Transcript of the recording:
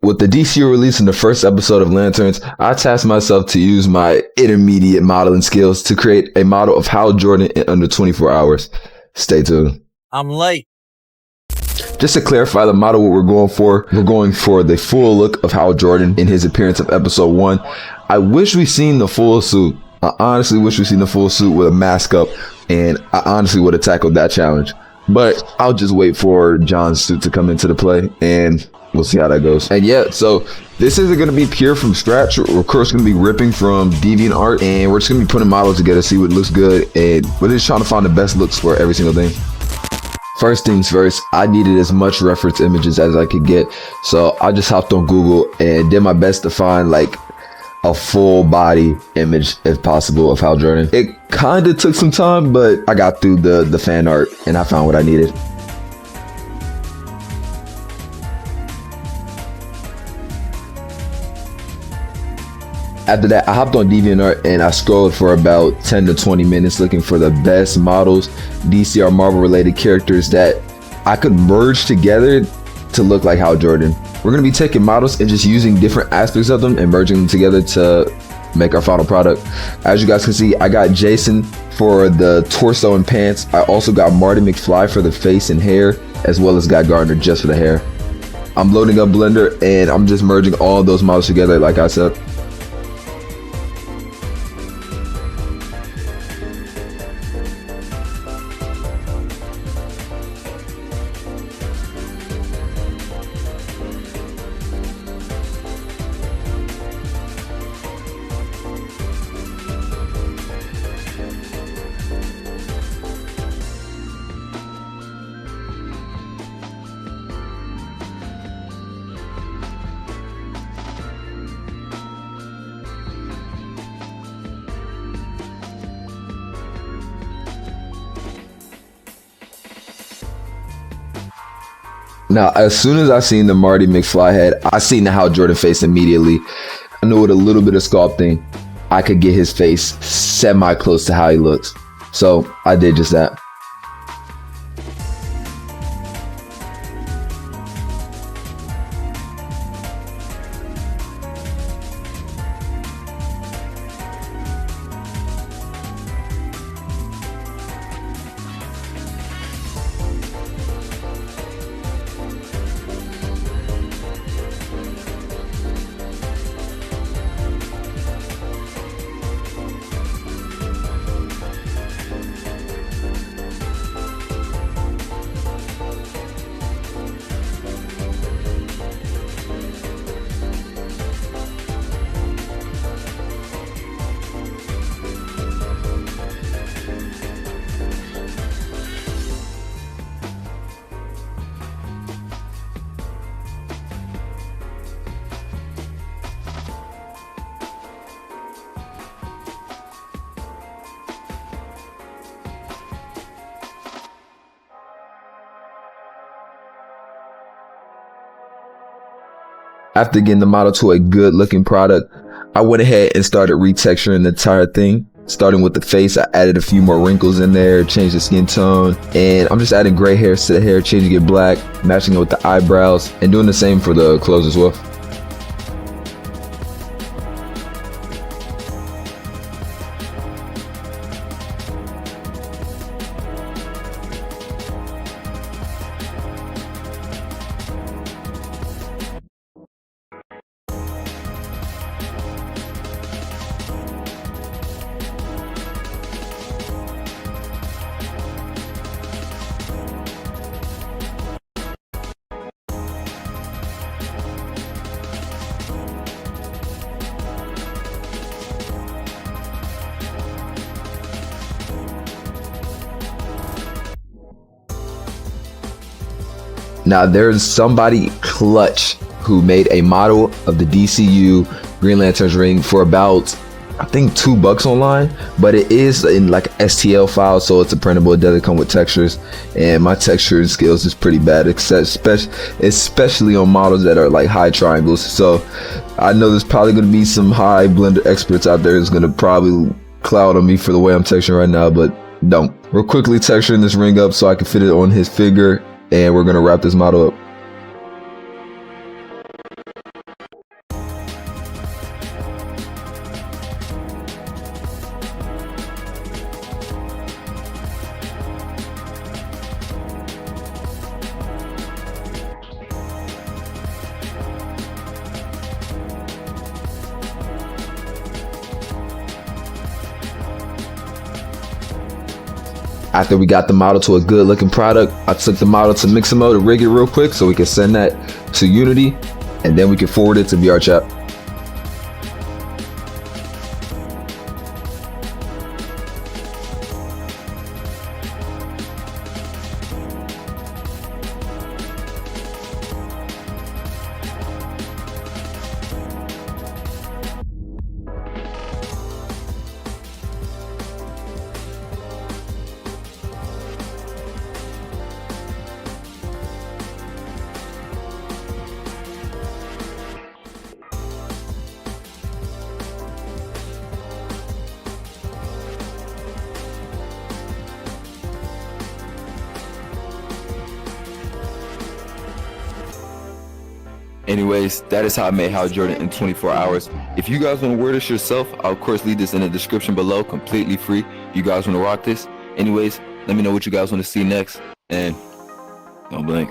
With the DCU releasing the first episode of Lanterns, I tasked myself to use my intermediate modeling skills to create a model of HAL Jordan in under 24 hours. Stay tuned. I'm late. Just to clarify the model what we're going for the full look of HAL Jordan in his appearance of episode 1. I wish we seen the full suit. I honestly wish we seen the full suit with a mask up, and I honestly would have tackled that challenge. But I'll just wait for John's suit to come into the play, and we'll see how that goes. And yeah, so this isn't going to be pure from scratch. We're of course going to be ripping from DeviantArt, and we're just going to be putting models together, see what looks good, and we're just trying to find the best looks for every single thing. First things first, I needed as much reference images as I could get, so I just hopped on Google and did my best to find like a full body image, if possible, of HAL Jordan. It kind of took some time, but I got through the fan art and I found what I needed. After that, I hopped on DeviantArt and I scrolled for about 10 to 20 minutes looking for the best models, DC or Marvel related characters that I could merge together to look like HAL Jordan. We're going to be taking models and just using different aspects of them and merging them together to make our final product. As you guys can see, I got Jason for the torso and pants. I also got Marty McFly for the face and hair, as well as Guy Gardner just for the hair. I'm loading up Blender and I'm just merging all those models together like I said. Now, as soon as I seen the Marty McFly head, I seen the HAL Jordan face immediately. I knew with a little bit of sculpting, I could get his face semi-close to how he looks. So I did just that. After getting the model to a good looking product, I went ahead and started retexturing the entire thing. Starting with the face, I added a few more wrinkles in there, changed the skin tone, and I'm just adding gray hairs to the hair, changing it black, matching it with the eyebrows, and doing the same for the clothes as well. Now there's somebody clutch who made a model of the DCU Green Lantern's ring for about, I think, $2 online, but it is in like STL file, so it's a printable. It doesn't come with textures, and my texture skills is pretty bad, especially on models that are like high triangles. So I know there's probably going to be some high Blender experts out there who's going to probably cloud on me for the way I'm texturing right now, but don't. We're quickly texturing this ring up so I can fit it on his finger, and we're going to wrap this model up. After we got the model to a good looking product, I took the model to Mixamo to rig it real quick so we can send that to Unity, and then we can forward it to VRChat. Anyways, that is how I made HAL Jordan in 24 hours. If you guys want to wear this yourself, I'll of course leave this in the description below, completely free. If you guys want to rock this. Anyways, let me know what you guys want to see next, and don't blink.